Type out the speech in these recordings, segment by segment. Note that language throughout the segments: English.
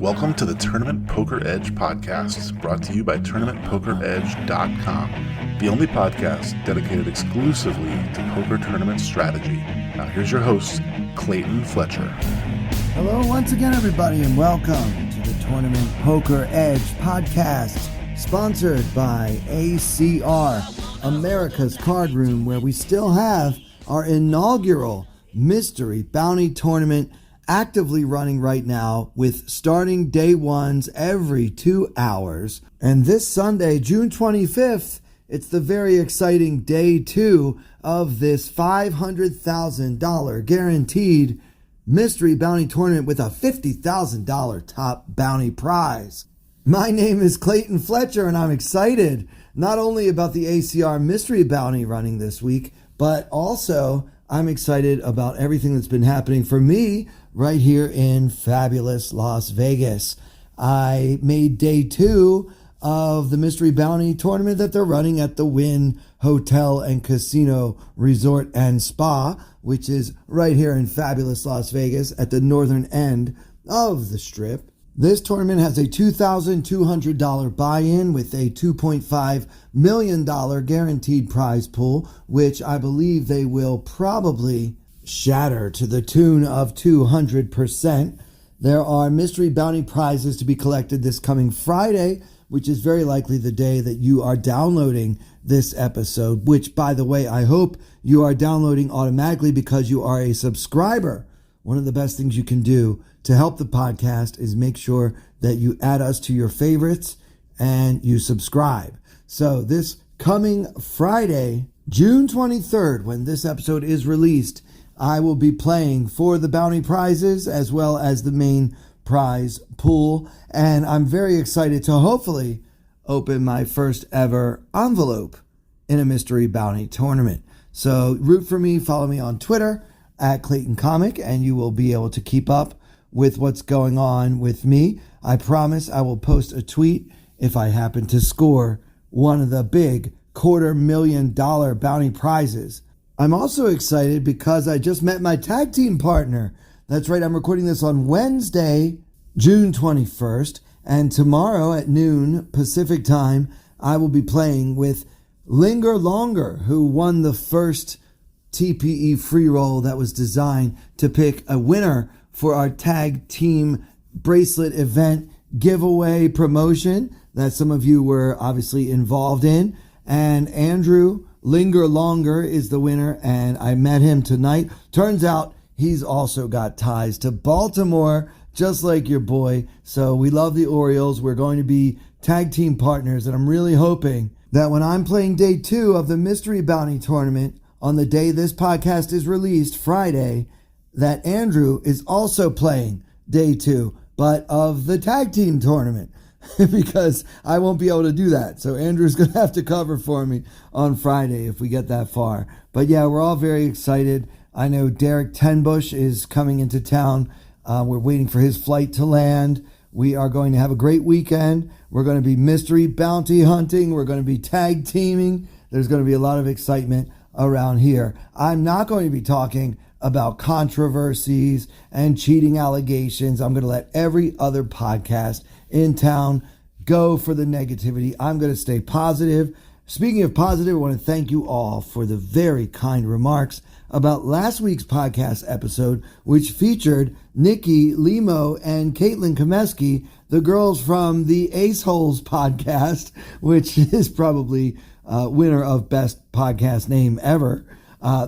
Welcome to the Tournament Poker Edge podcast, brought to you by TournamentPokerEdge.com, the only podcast dedicated exclusively to poker tournament strategy. Now here's your host, Clayton Fletcher. Hello once again, everybody, and welcome to the Tournament Poker Edge podcast, sponsored by ACR, America's Card Room, where we still have our inaugural Mystery Bounty tournament actively running right now with starting day ones every 2 hours. And this Sunday, June 25th, it's the very exciting day two of this $500,000 guaranteed Mystery Bounty tournament with a $50,000 top bounty prize. My name is Clayton Fletcher, and I'm excited not only about the ACR Mystery Bounty running this week, but also I'm excited about everything that's been happening for me right here in fabulous Las Vegas. I made day two of the Mystery Bounty tournament that they're running at the Wynn Hotel and Casino Resort and Spa, which is right here in fabulous Las Vegas at the northern end of the Strip. This tournament has a $2,200 buy-in with a $2.5 million guaranteed prize pool, which I believe they will probably shatter to the tune of 200%. There are Mystery Bounty prizes to be collected this coming Friday, which is very likely the day that you are downloading this episode, which, by the way, I hope you are downloading automatically because you are a subscriber. One of the best things you can do to help the podcast is make sure that you add us to your favorites and you subscribe. So this coming Friday, June 23rd, when this episode is released, I will be playing for the bounty prizes as well as the main prize pool. And I'm very excited to hopefully open my first ever envelope in a Mystery Bounty tournament. So root for me, follow me on Twitter at Clayton Comic, and you will be able to keep up with what's going on with me. I promise I will post a tweet if I happen to score one of the big $250,000 bounty prizes. I'm also excited because I just met my tag team partner. That's right, I'm recording this on Wednesday, June 21st, and tomorrow at noon Pacific time, I will be playing with Linger Longer, who won the first TPE free roll that was designed to pick a winner for our tag team bracelet event giveaway promotion that some of you were obviously involved in. And Andrew Linger Longer is the winner, and I met him tonight. Turns out he's also got ties to Baltimore, just like your boy. So we love the Orioles. We're going to be tag team partners, and I'm really hoping that when I'm playing day two of the Mystery Bounty tournament on the day this podcast is released, Friday, that Andrew is also playing day two, but of the tag team tournament, because I won't be able to do that. So Andrew's going to have to cover for me on Friday if we get that far. But yeah, we're all very excited. I know Derek Tenbush is coming into town. We're waiting for his flight to land. We are going to have a great weekend. We're going to be mystery bounty hunting. We're going to be tag teaming. There's going to be a lot of excitement around here. I'm not going to be talking about controversies and cheating allegations. I'm going to let every other podcast in town go for the negativity. I'm going to stay positive. Speaking of positive, I want to thank you all for the very kind remarks about last week's podcast episode, which featured Nikki Limo and Caitlin Komeski, the girls from the Ace Holes podcast, which is probably winner of best podcast name ever.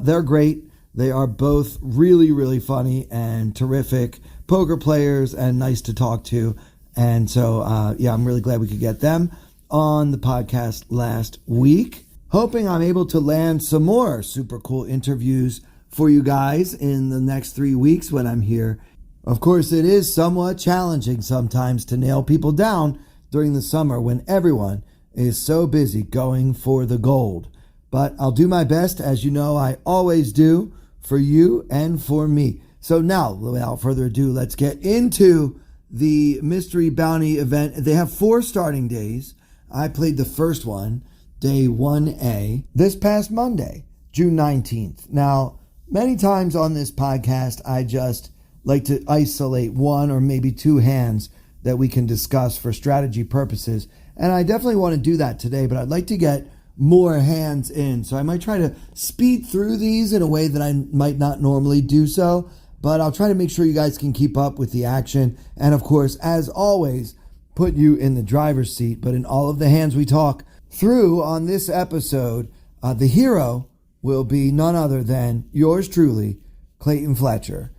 They're great. They are both really, really funny and terrific poker players and nice to talk to. And so, I'm really glad we could get them on the podcast last week. Hoping I'm able to land some more super cool interviews for you guys in the next 3 weeks when I'm here. Of course, it is somewhat challenging sometimes to nail people down during the summer when everyone is so busy going for the gold. But I'll do my best, as you know I always do, for you and for me. So now, without further ado, let's get into the Mystery Bounty event. They have 4 starting days. I played the first one, day 1A, this past Monday, June 19th. Now, Many times on this podcast, I just like to isolate one or maybe two hands that we can discuss for strategy purposes. And I definitely want to do that today, but I'd like to get more hands in. So I might try to speed through these in a way that I might not normally do so, but I'll try to make sure you guys can keep up with the action. And of course, as always, put you in the driver's seat. But in all of the hands we talk through on this episode, the hero will be none other than yours truly, Clayton Fletcher,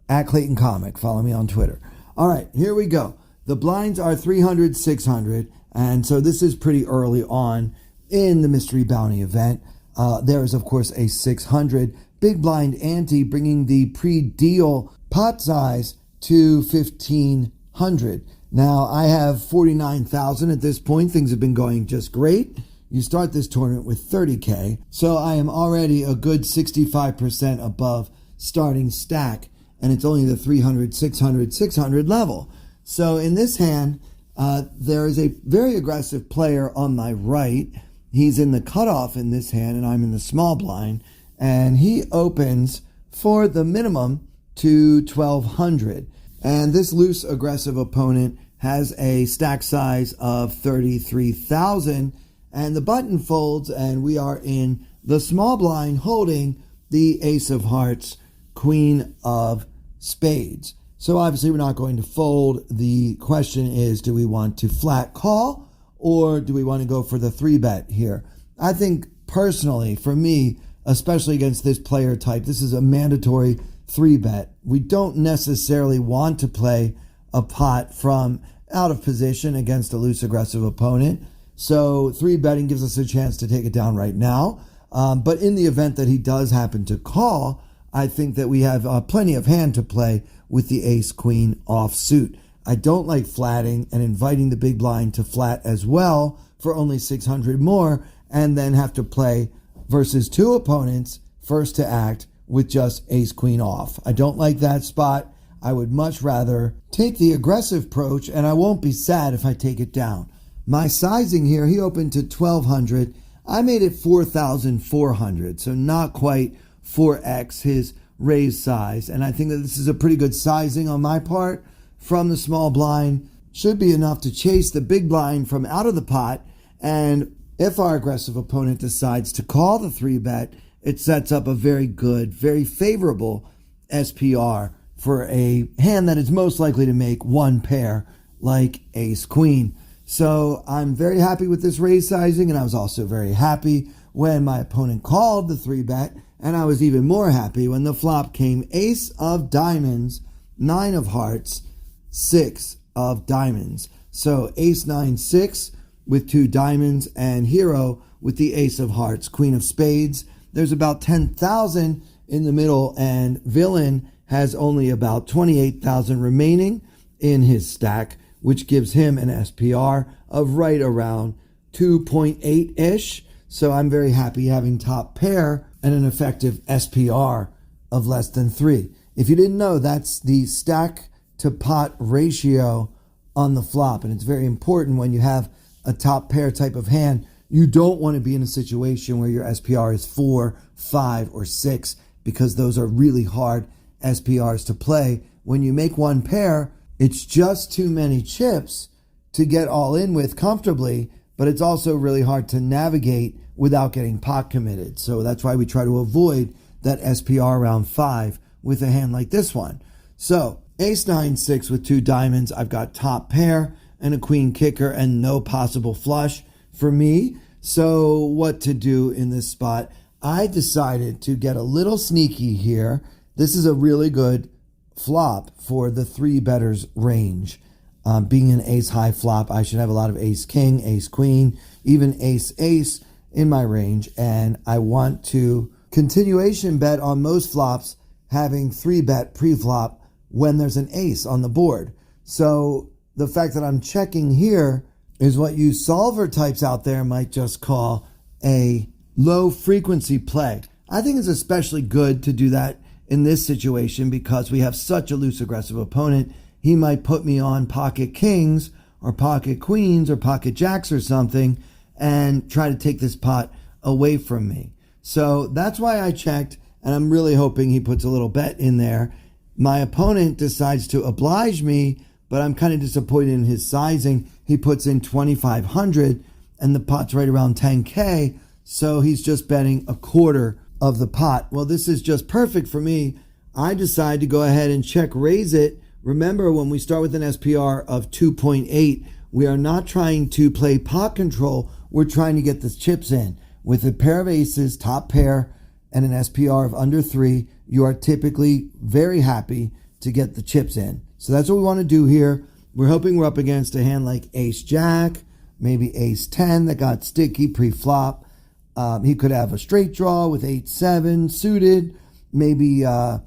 at Clayton Comic. Follow me on Twitter. All right, here we go. The blinds are 300, 600, and so this is pretty early on in the Mystery Bounty event. There is, of course, a 600 big blind ante, bringing the pre-deal pot size to 1,500. Now, I have 49,000 at this point. Things have been going just great. You start this tournament with 30K, so I am already a good 65% above starting stack, and it's only the 300, 600, 600 level. So in this hand, there is a very aggressive player on my right. He's in the cutoff in this hand, and I'm in the small blind, and he opens for the minimum to 1,200. And this loose aggressive opponent has a stack size of 33,000, and the button folds, and we are in the small blind holding the ace of hearts, queen of spades. So obviously we're not going to fold. The question is, do we want to flat call or do we want to go for the 3-bet here? I think personally, for me, especially against this player type, this is a mandatory 3-bet. We don't necessarily want to play a pot from out of position against a loose aggressive opponent. So 3-betting gives us a chance to take it down right now. But in the event that he does happen to call, I think that we have plenty of hand to play with the ace-queen offsuit. I don't like flatting and inviting the big blind to flat as well for only 600 more and then have to play versus two opponents first to act with just ace-queen off. I don't like that spot. I would much rather take the aggressive approach, and I won't be sad if I take it down. My sizing here, he opened to 1,200. I made it 4,400, so not quite 4x his raise size. And I think that this is a pretty good sizing on my part from the small blind. Should be enough to chase the big blind from out of the pot. And if our aggressive opponent decides to call the 3-bet, it sets up a very good, very favorable SPR for a hand that is most likely to make one pair like ace-queen. So I'm very happy with this raise sizing, and I was also very happy when my opponent called the 3-bet, and I was even more happy when the flop came ace of diamonds, 9 of hearts, 6 of diamonds. So ace 9 6 with 2 diamonds, and hero with the ace of hearts, queen of spades. There's about 10,000 in the middle, and villain has only about 28,000 remaining in his stack, which gives him an SPR of right around 2.8-ish. So I'm very happy having top pair and an effective SPR of less than 3. If you didn't know, that's the stack to pot ratio on the flop. And it's very important when you have a top pair type of hand. You don't want to be in a situation where your SPR is 4, 5, or 6, because those are really hard SPRs to play. When you make one pair, it's just too many chips to get all in with comfortably, but it's also really hard to navigate without getting pot committed. So that's why we try to avoid that SPR around 5 with a hand like this one. So ace 9 6 with 2 diamonds. I've got top pair and a queen kicker and no possible flush for me. So what to do in this spot? I decided to get a little sneaky here. This is a really good flop for the 3-betters range. Being an ace-high flop, I should have a lot of ace-king, ace-queen, even ace-ace in my range. And I want to continuation bet on most flops having 3-bet pre-flop when there's an ace on the board. So the fact that I'm checking here is what you solver types out there might just call a low-frequency play. I think it's especially good to do that in this situation because we have such a loose aggressive opponent. He might put me on pocket kings or pocket queens or pocket jacks or something and try to take this pot away from me. So that's why I checked, and I'm really hoping he puts a little bet in there. My opponent decides to oblige me, but I'm kind of disappointed in his sizing. He puts in 2,500 and the pot's right around 10K, so he's just betting a quarter of the pot. Well, this is just perfect for me. I decide to go ahead and check raise it. Remember, when we start with an SPR of 2.8, we are not trying to play pot control. We're trying to get the chips in. With a pair of aces, top pair, and an SPR of under 3, you are typically very happy to get the chips in. So that's what we want to do here. We're hoping we're up against a hand like ace-jack, maybe ace-10 that got sticky pre-flop. He could have a straight draw with 8-7 suited, maybe a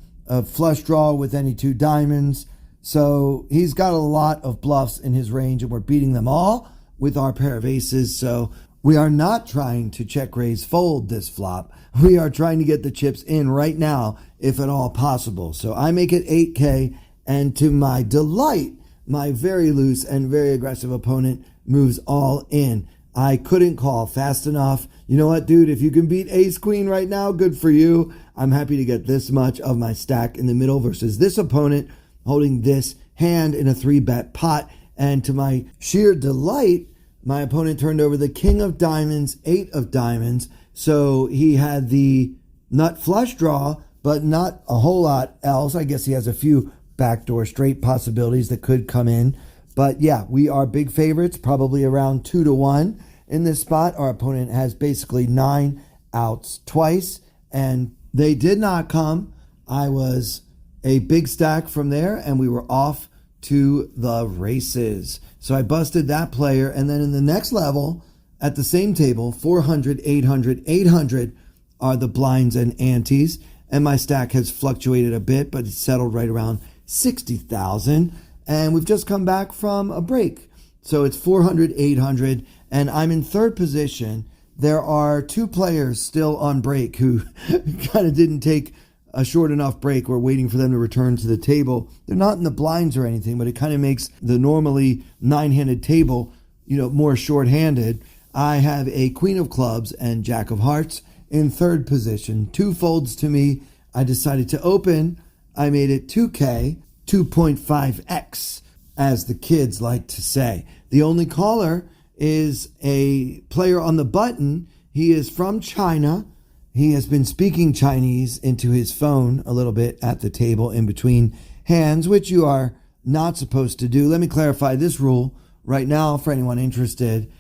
flush draw with any 2 diamonds. So he's got a lot of bluffs in his range, and we're beating them all with our pair of aces. So we are not trying to check raise fold this flop. We are trying to get the chips in right now, if at all possible. So I make it 8K, and to my delight, my very loose and very aggressive opponent moves all in. I couldn't call fast enough. You know what, dude? If you can beat ace queen right now, good for you. I'm happy to get this much of my stack in the middle versus this opponent holding this hand in a 3-bet pot. And to my sheer delight, my opponent turned over the king of diamonds, 8 of diamonds. So he had the nut flush draw, but not a whole lot else. I guess he has a few backdoor straight possibilities that could come in. But yeah, we are big favorites, probably around 2-1 in this spot. Our opponent has basically 9 outs twice, and they did not come. I was a big stack from there, and we were off to the races. So I busted that player, and then in the next level, at the same table, 400, 800, 800 are the blinds and antes, and my stack has fluctuated a bit, but it's settled right around 60,000, and we've just come back from a break. So it's 400, 800, and I'm in third position. There are 2 players still on break who kind of didn't take a short enough break. We're waiting for them to return to the table. They're not in the blinds or anything, but it kind of makes the normally 9-handed table, more short-handed. I have a queen of clubs and jack of hearts in third position. 2 folds to me. I decided to open. I made it 2K, 2.5x, as the kids like to say. The only caller is a player on the button. He is from China. He has been speaking Chinese into his phone a little bit at the table in between hands, which you are not supposed to do. Let me clarify this rule right now for anyone interested.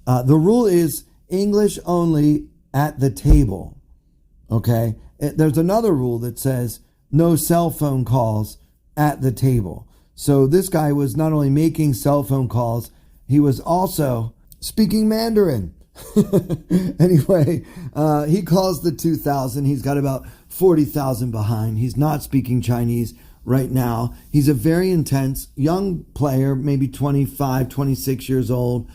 The rule is English only at the table. Okay? There's another rule that says no cell phone calls at the table. So this guy was not only making cell phone calls, he was also speaking Mandarin. Anyway, he calls the 2,000. He's got about 40,000 behind. He's not speaking Chinese right now. He's a very intense young player, maybe 25, 26 years old.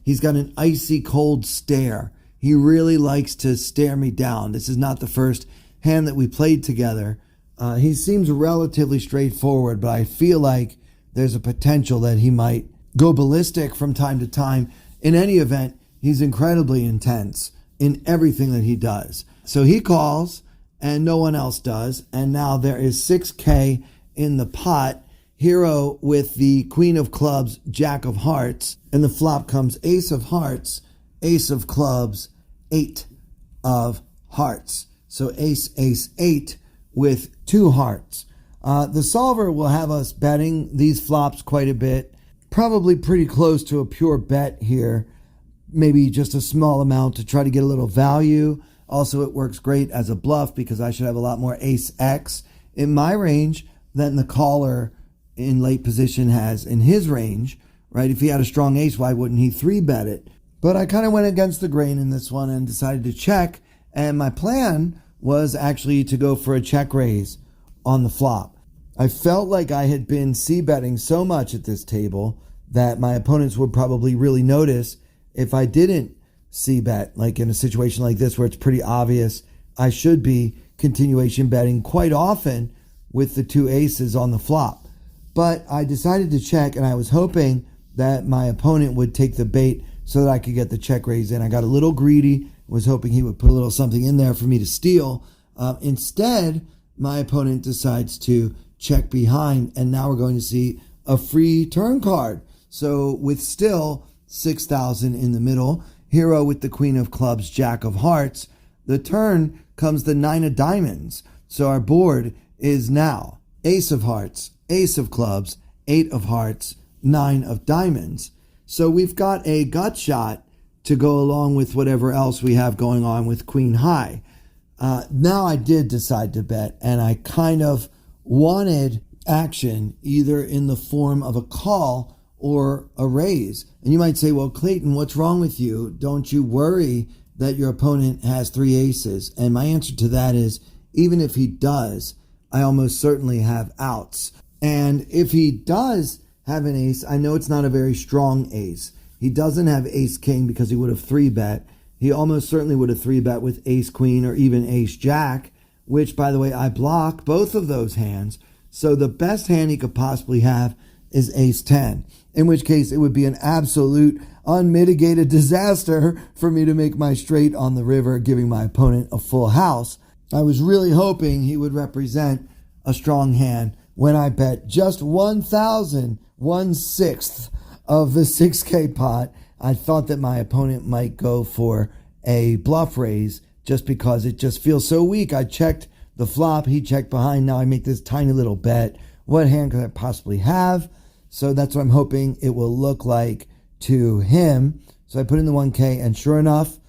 He's got an icy cold stare. He really likes to stare me down. This is not the first hand that we played together. He seems relatively straightforward, but I feel like there's a potential that he might go ballistic from time to time. In any event, he's incredibly intense in everything that he does. So he calls, and no one else does. And now there is 6K in the pot. Hero with the queen of clubs, jack of hearts. And the flop comes ace of hearts, ace of clubs, 8 of hearts. So ace, ace, 8 with 2 hearts. The solver will have us betting these flops quite a bit. Probably pretty close to a pure bet here. Maybe just a small amount to try to get a little value. Also, it works great as a bluff because I should have a lot more ace X in my range than the caller in late position has in his range, right? If he had a strong ace, why wouldn't he 3-bet it? But I kind of went against the grain in this one and decided to check. And my plan was actually to go for a check raise on the flop. I felt like I had been c-betting so much at this table that my opponents would probably really notice if I didn't c-bet, like in a situation like this where it's pretty obvious I should be continuation betting quite often with the 2 aces on the flop. But I decided to check, and I was hoping that my opponent would take the bait so that I could get the check raise in. I got a little greedy, was hoping he would put a little something in there for me to steal, Instead, my opponent decides to check behind, and now we're going to see a free turn card. So with still 6,000 in the middle, hero with the queen of clubs, jack of hearts, the turn comes the 9 of diamonds. So our board is now ace of hearts, ace of clubs, 8 of hearts, 9 of diamonds. So we've got a gut shot to go along with whatever else we have going on with queen high. Now I did decide to bet, and I kind of wanted action either in the form of a call or a raise. And you might say, well, Clayton, what's wrong with you? Don't you worry that your opponent has 3 aces? And my answer to that is, even if he does, I almost certainly have outs. And if he does have an ace, I know it's not a very strong ace. He doesn't have ace king because he would have 3-bet. He almost certainly would have 3-bet with ace queen or even ace jack, which, by the way, I block both of those hands. So the best hand he could possibly have is ace 10, in which case it would be an absolute unmitigated disaster for me to make my straight on the river, giving my opponent a full house. I was really hoping he would represent a strong hand when I bet just 1,000, 1/6 of the 6K pot. I thought that my opponent might go for a bluff raise just because it just feels so weak. I checked the flop, he checked behind. Now I make this tiny little bet. What hand could I possibly have? So that's what I'm hoping it will look like to him. So I put in the 1K, and sure enough,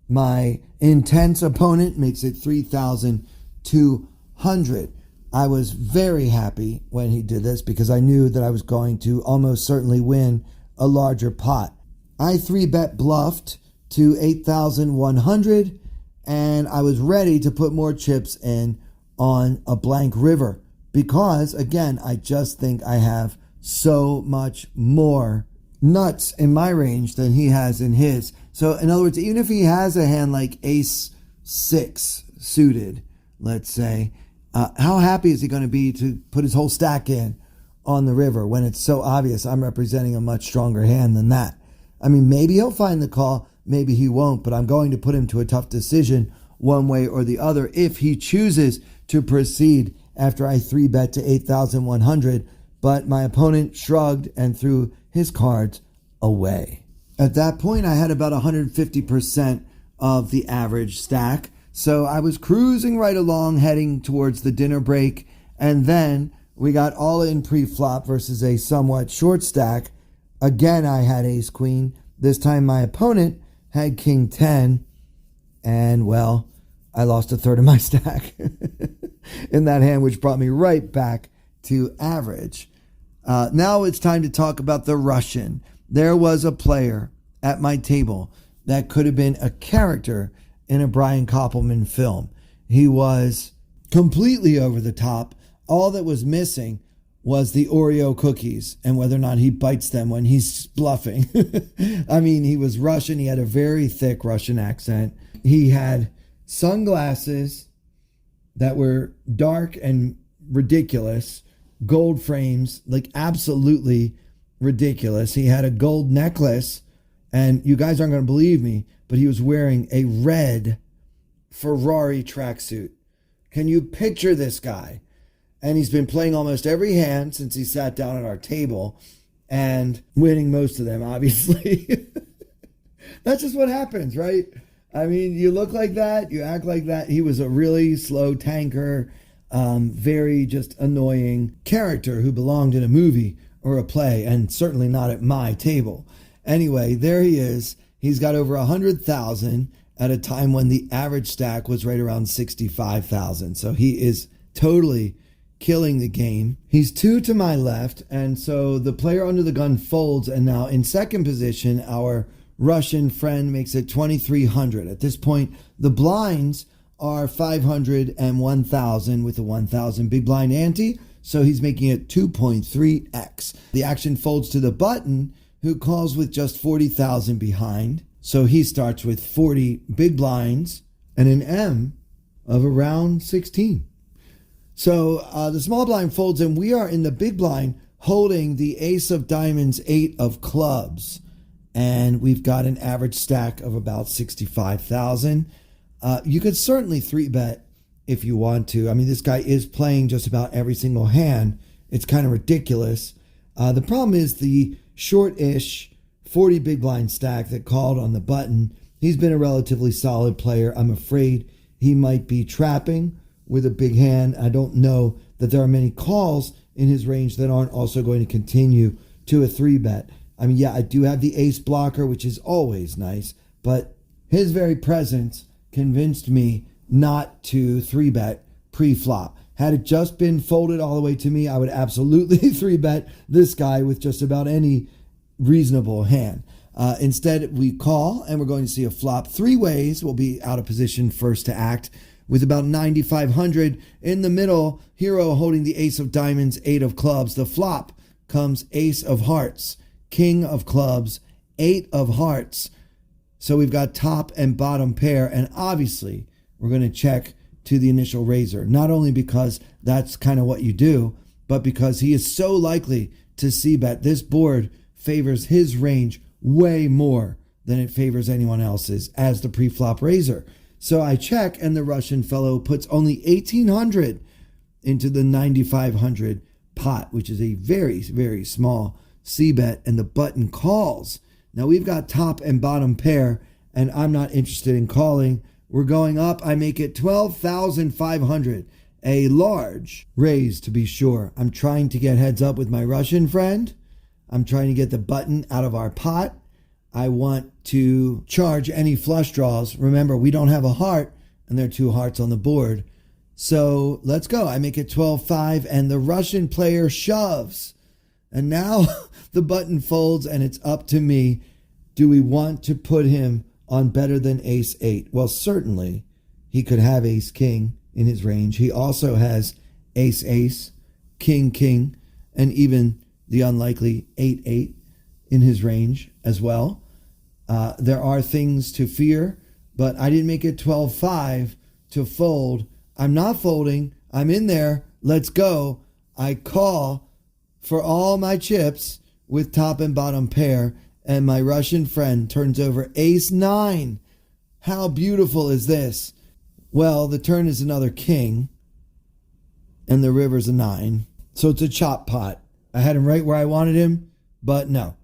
my intense opponent makes it 3,200. I was very happy when he did this because I knew that I was going to almost certainly win a larger pot. I 3-bet bluffed to 8,100, and I was ready to put more chips in on a blank river because, again, I just think I have so much more nuts in my range than he has in his. So in other words, even if he has a hand like ace 6 suited, let's say, how happy is he going to be to put his whole stack in on the river when it's so obvious I'm representing a much stronger hand than that? I mean, maybe he'll find the call, maybe he won't, but I'm going to put him to a tough decision one way or the other if he chooses to proceed after I 3-bet to 8,100. But my opponent shrugged and threw his cards away. At that point, I had about 150% of the average stack. So I was cruising right along, heading towards the dinner break. And then we got all in pre-flop versus a somewhat short stack. Again, I had ace queen. This time my opponent had king 10. And, well, I lost a third of my stack in that hand, which brought me right back to average. Now it's time to talk about the Russian. There was a player at my table that could have been a character in a Brian Koppelman film. He was completely over the top. All that was missing was the Oreo cookies and whether or not he bites them when he's bluffing. I mean, he was Russian. He had a very thick Russian accent. He had sunglasses that were dark and ridiculous, gold frames, like absolutely ridiculous. He had a gold necklace, and you guys aren't going to believe me, but he was wearing a red Ferrari tracksuit. Can you picture this guy? And he's been playing almost every hand since he sat down at our table and winning most of them, obviously. That's just what happens, right? I mean, you look like that, you act like that. He was a really slow tanker, very just annoying character who belonged in a movie or a play, and certainly not at my table. Anyway, there he is. He's got over 100,000 at a time when the average stack was right around 65,000. So he is totally killing the game. He's 2 to my left, and so the player under the gun folds, and now in second position, our Russian friend makes it 2,300. At this point, the blinds are 500 and 1,000 with a 1,000 big blind ante, so he's making it 2.3x. The action folds to the button, who calls with just 40,000 behind, so he starts with 40 big blinds and an M of around 16. So the small blind folds, and we are in the big blind holding the ace of diamonds, 8 of clubs. And we've got an average stack of about 65,000. You could certainly 3-bet if you want to. I mean, this guy is playing just about every single hand. It's kind of ridiculous. The problem is the short-ish 40 big blind stack that called on the button. He's been a relatively solid player. I'm afraid he might be trapping with a big hand. I don't know that there are many calls in his range that aren't also going to continue to a 3-bet. I mean, yeah, I do have the ace blocker, which is always nice, but his very presence convinced me not to 3-bet pre-flop. Had it just been folded all the way to me, I would absolutely 3-bet this guy with just about any reasonable hand. Instead, we call, and we're going to see a flop 3 ways. We'll be out of position first to act with about 9,500 in the middle. Hero holding the ace of diamonds, 8 of clubs. The flop comes ace of hearts, king of clubs, 8 of hearts. So we've got top and bottom pair, and obviously we're going to check to the initial raiser, not only because that's kind of what you do, but because he is so likely to c-bet. This board favors his range way more than it favors anyone else's as the pre-flop raiser. So I check, and the Russian fellow puts only 1,800 into the 9,500 pot, which is a very, very small c-bet, and the button calls. Now we've got top and bottom pair, and I'm not interested in calling. We're going up. I make it 12,500, a large raise to be sure. I'm trying to get heads up with my Russian friend. I'm trying to get the button out of our pot. I want to charge any flush draws. Remember, we don't have a heart, and there are 2 hearts on the board. So let's go. I make it 12-5, and the Russian player shoves. And now the button folds, and it's up to me. Do we want to put him on better than ace-8? Well, certainly he could have ace-king in his range. He also has ace-ace, king-king, and even the unlikely 8-8 in his range as well. There are things to fear, but I didn't make it 12-5 to fold. I'm not folding. I'm in there. Let's go. I call for all my chips with top and bottom pair, and my Russian friend turns over ace-9. How beautiful is this? Well, the turn is another king, and the river's a 9. So it's a chop pot. I had him right where I wanted him, but no.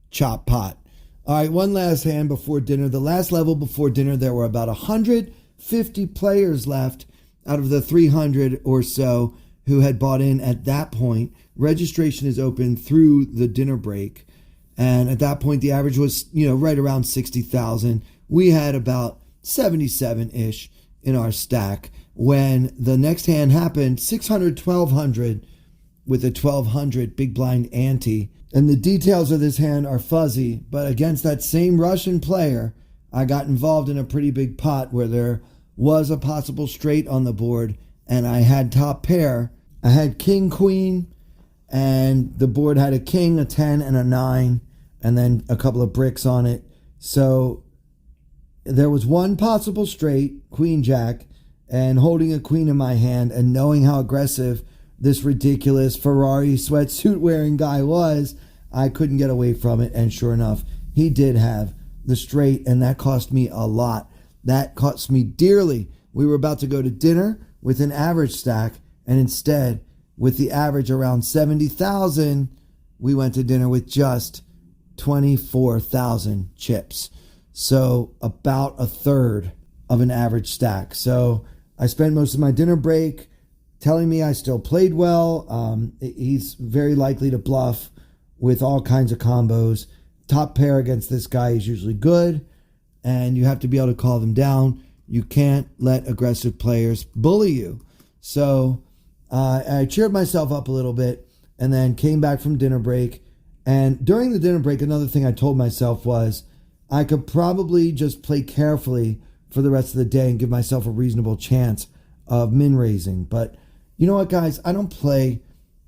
Chop pot. All right, one last hand before dinner. The last level before dinner, there were about 150 players left out of the 300 or so who had bought in at that point. Registration is open through the dinner break. And at that point, the average was, right around 60,000. We had about 77-ish in our stack. When the next hand happened, 600, 1,200 with a 1,200 big blind ante. And the details of this hand are fuzzy, but against that same Russian player, I got involved in a pretty big pot where there was a possible straight on the board, and I had top pair. I had king, queen, and the board had a king, a 10, and a 9, and then a couple of bricks on it. So there was one possible straight, queen, jack, and holding a queen in my hand and knowing how aggressive this ridiculous Ferrari sweatsuit wearing guy was, I couldn't get away from it. And sure enough, he did have the straight, and that cost me a lot. That cost me dearly. We were about to go to dinner with an average stack, and instead, with the average around 70,000, we went to dinner with just 24,000 chips. So about a third of an average stack. So I spent most of my dinner break telling me I still played well. He's very likely to bluff with all kinds of combos. Top pair against this guy is usually good, and you have to be able to call them down. You can't let aggressive players bully you. So I cheered myself up a little bit and then came back from dinner break. And during the dinner break, another thing I told myself was I could probably just play carefully for the rest of the day and give myself a reasonable chance of min raising. But you know what, guys? I don't play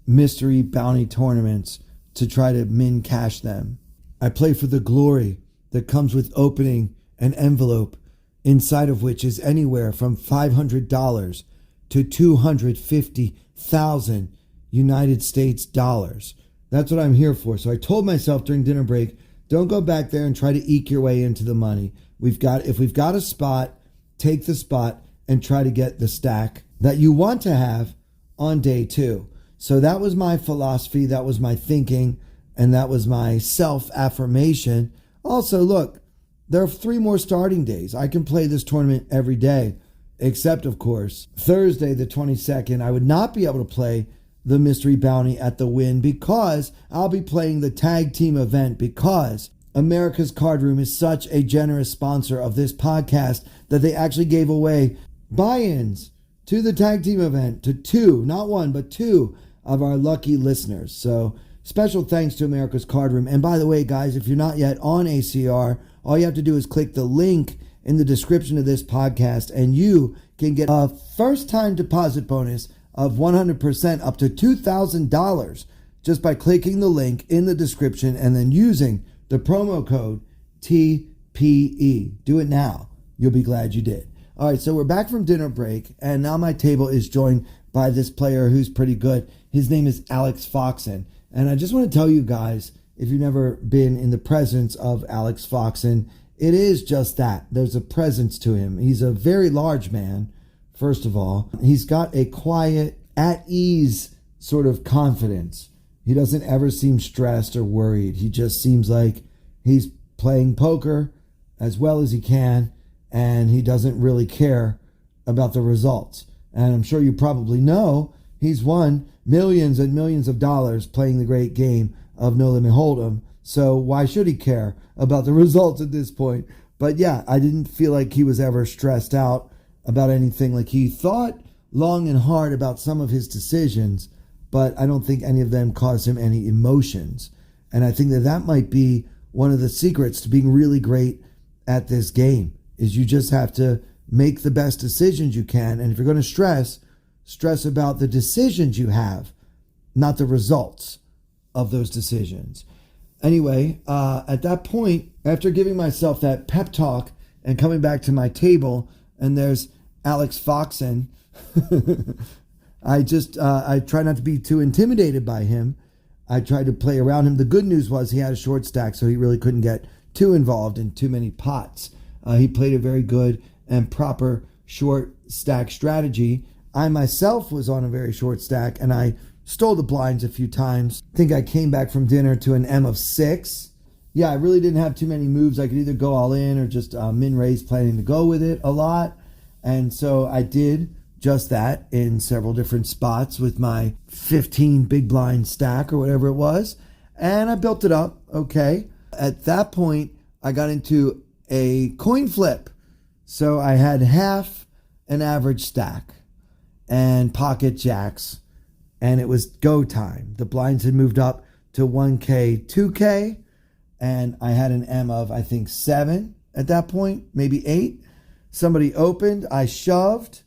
mystery bounty tournaments to try to min cash them. I play for the glory that comes with opening an envelope inside of which is anywhere from $500 to 250,000 United States dollars. That's what I'm here for. So I told myself during dinner break, don't go back there and try to eke your way into the money. If we've got a spot, take the spot and try to get the stack that you want to have on day 2. So that was my philosophy, that was my thinking, and that was my self-affirmation. Also, look, there are 3 more starting days. I can play this tournament every day, except, of course, Thursday the 22nd, I would not be able to play the Mystery Bounty at the Wynn because I'll be playing the Tag Team event, because America's Card Room is such a generous sponsor of this podcast that they actually gave away buy-ins to the Tag Team event to 2, not 1, but 2 of our lucky listeners. So special thanks to America's Card Room. And by the way, guys, if you're not yet on ACR, all you have to do is click the link in the description of this podcast and you can get a first-time deposit bonus of 100% up to $2,000 just by clicking the link in the description and then using the promo code TPE. Do it now. You'll be glad you did. All right, so we're back from dinner break, and now my table is joined by this player who's pretty good. His name is Alex Foxen. And I just want to tell you guys, if you've never been in the presence of Alex Foxen, it is just that. There's a presence to him. He's a very large man, first of all. He's got a quiet, at ease sort of confidence. He doesn't ever seem stressed or worried. He just seems like he's playing poker as well as he can, and he doesn't really care about the results. And I'm sure you probably know he's won millions and millions of dollars playing the great game of No Limit Hold'em. So why should he care about the results at this point? But yeah, I didn't feel like he was ever stressed out about anything. Like, he thought long and hard about some of his decisions, but I don't think any of them caused him any emotions. And I think that that might be one of the secrets to being really great at this game, is you just have to make the best decisions you can. And if you're going to stress about the decisions you have, not the results of those decisions. Anyway, at that point, after giving myself that pep talk and coming back to my table, and there's Alex Foxen, I try not to be too intimidated by him. I tried to play around him. The good news was he had a short stack, so he really couldn't get too involved in too many pots. He played a very good and proper short stack strategy. I myself was on a very short stack, and I stole the blinds a few times. I think I came back from dinner to an M of 6. Yeah, I really didn't have too many moves. I could either go all in or just min-raise, planning to go with it a lot. And so I did just that in several different spots with my 15 big blind stack or whatever it was. And I built it up, okay. At that point, I got into a coin flip. So I had half an average stack and pocket jacks, and it was go time. The blinds had moved up to 1K, 2K, and I had an M of, I think, 7 at that point, maybe 8. Somebody opened, I shoved,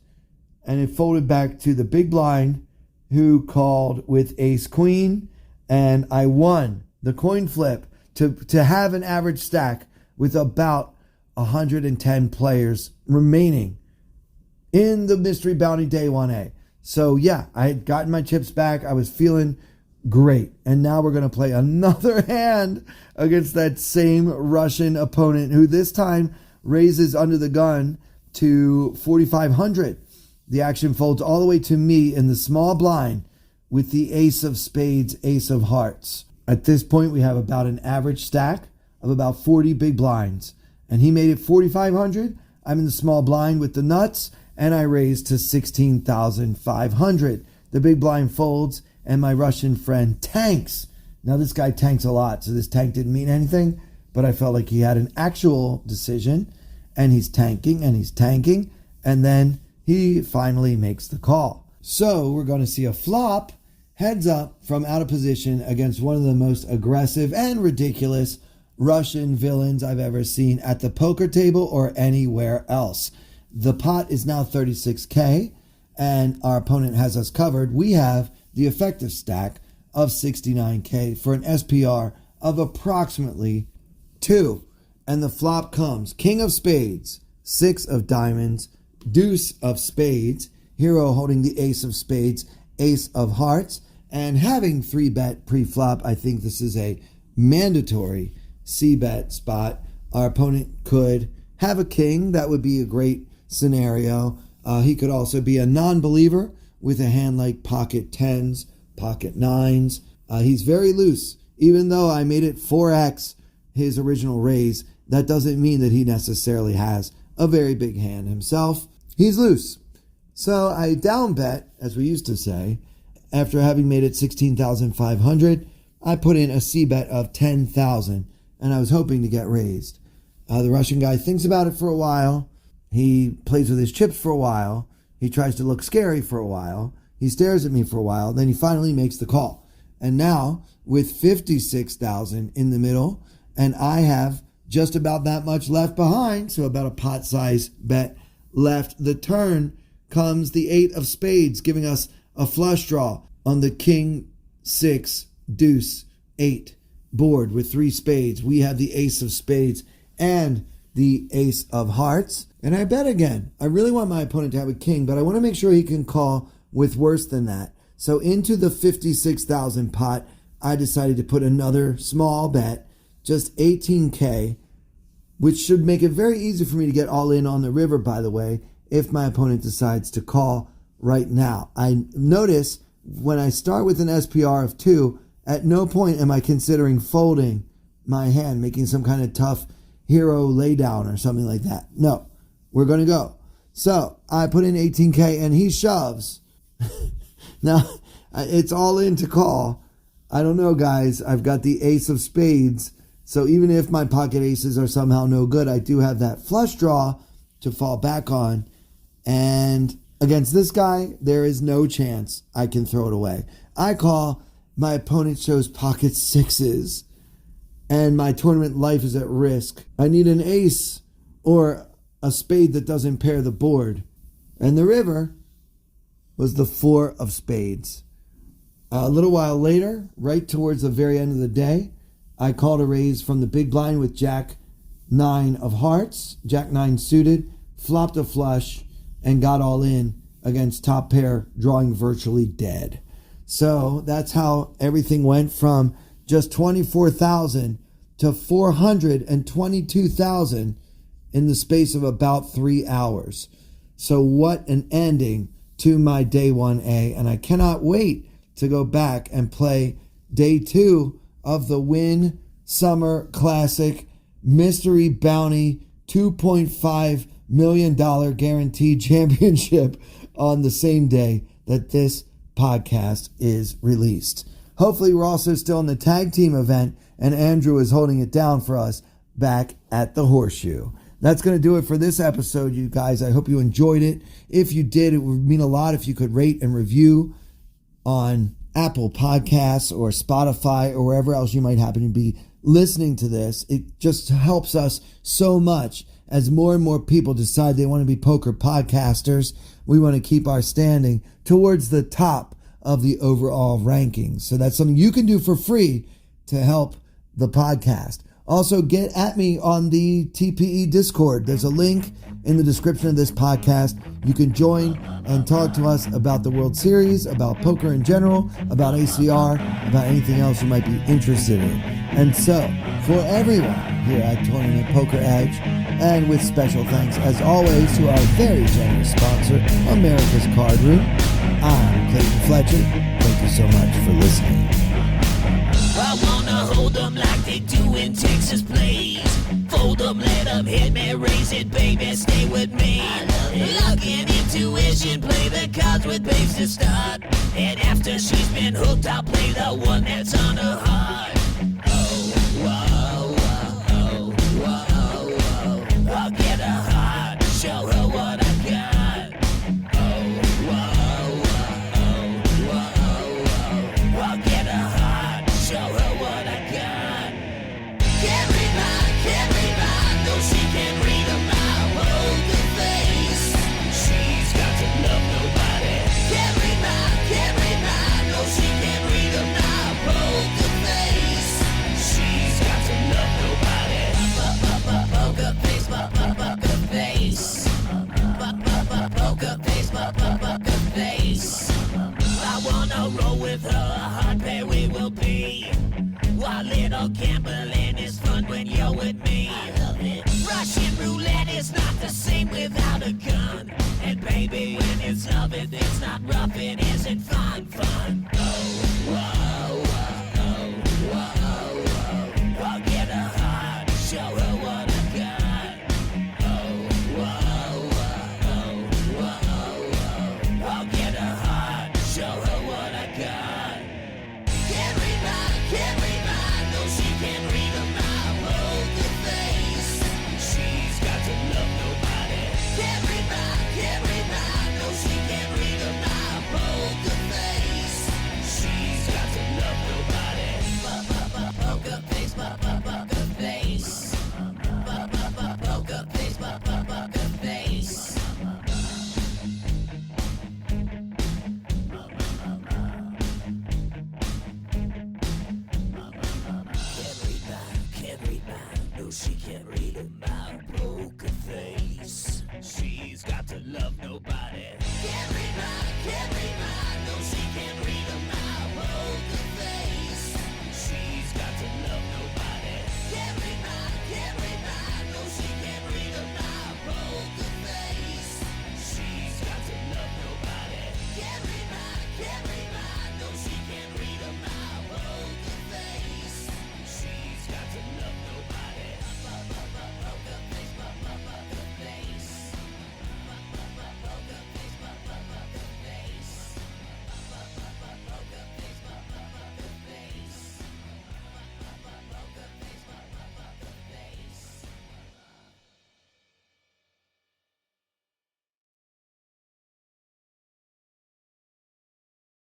and it folded back to the big blind, who called with ace queen, and I won the coin flip to have an average stack with about 110 players remaining in the Mystery Bounty Day 1A. So yeah, I had gotten my chips back. I was feeling great. And now we're going to play another hand against that same Russian opponent, who this time raises under the gun to 4,500. The action folds all the way to me in the small blind with the ace of spades, ace of hearts. At this point, we have about an average stack of about 40 big blinds. And he made it 4,500. I'm in the small blind with the nuts, and I raised to 16,500. The big blind folds, and my Russian friend tanks. Now, this guy tanks a lot, so this tank didn't mean anything, but I felt like he had an actual decision, and he's tanking, and then he finally makes the call. So we're going to see a flop, heads up, from out of position against one of the most aggressive and ridiculous Russian villains I've ever seen at the poker table or anywhere else. The pot is now 36K, and our opponent has us covered. We have the effective stack of 69K for an SPR of approximately 2. And the flop comes king of spades, 6 of diamonds, deuce of spades, hero holding the ace of spades, ace of hearts, and having 3-bet pre-flop. I think this is a mandatory C-bet spot. Our opponent could have a king. That would be a great scenario. He could also be a non-believer with a hand like pocket 10s, pocket 9s. He's very loose. Even though I made it 4x his original raise, that doesn't mean that he necessarily has a very big hand himself. He's loose. So I down bet, as we used to say, after having made it 16,500, I put in a C bet of 10,000, and I was hoping to get raised. The Russian guy thinks about it for a while. He plays with his chips for a while. He tries to look scary for a while. He stares at me for a while. Then he finally makes the call. And now, with 56,000 in the middle, and I have just about that much left behind, so about a pot size bet left, the turn comes the 8 of spades, giving us a flush draw on the king, 6, deuce, 8 board with 3 spades. We have the ace of spades and the ace of hearts. And I bet again. I really want my opponent to have a king, but I want to make sure he can call with worse than that. So into the 56,000 pot, I decided to put another small bet, just 18K, which should make it very easy for me to get all in on the river, by the way, if my opponent decides to call right now. I notice when I start with an SPR of 2, at no point am I considering folding my hand, making some kind of tough hero laydown or something like that. No, we're going to go. So I put in 18K and he shoves. Now, it's all in to call. I don't know, guys. I've got the ace of spades. So even if my pocket aces are somehow no good, I do have that flush draw to fall back on. And against this guy, there is no chance I can throw it away. I call, my opponent shows pocket 6s, and my tournament life is at risk. I need an ace or a spade that doesn't pair the board. And the river was the 4 of spades. A little while later, right towards the very end of the day, I called a raise from the big blind with Jack 9 of hearts, Jack 9 suited, flopped a flush, and got all in against top pair, drawing virtually dead. So that's how everything went from just 24,000 to 422,000 in the space of about 3 hours. So what an ending to my day 1A. And I cannot wait to go back and play day 2 of the Wynn Summer Classic Mystery Bounty $2.5 million guaranteed championship on the same day that this podcast is released. Hopefully we're also still in the tag team event and Andrew is holding it down for us back at the Horseshoe. That's going to do it for this episode, you guys. I hope you enjoyed it. If you did, it would mean a lot if you could rate and review on Apple Podcasts or Spotify or wherever else you might happen to be listening to this. It just helps us so much as more and more people decide they want to be poker podcasters. We want to keep our standing towards the top of the overall rankings. So that's something you can do for free to help the podcast. Also, get at me on the TPE Discord. There's a link in the description of this podcast. You can join and talk to us about the World Series, about poker in general, about ACR, about anything else you might be interested in. And so, for everyone here at Tournament Poker Edge, and with special thanks, as always, to our very generous sponsor, America's Card Room, I'm Clayton Fletcher. Thank you so much for listening. I wanna hold them like they do in Texas, please. Fold them, let them hit me, raise it, baby, stay with me. Lock in intuition, play the cards with babes to start. And after she's been hooked, I'll play the one that's on her heart. Oh, whoa, whoa, whoa, whoa. I'll get her heart, show her what I got. Oh, whoa, whoa, whoa, whoa. I'll get her heart, show her what I got. Carry mine, though she can read a my poker face. She's got to love nobody. Carry mine, though she can read a my poker face. She's got to love nobody. Poker face, poker face. Poker face, poker face. I wanna roll with her, a hard pair we will be. While little gambling is fun when you're with me. I love it. Russian roulette is not the same without a gun. And baby, when it's loving, it's not rough, it isn't fun. Oh.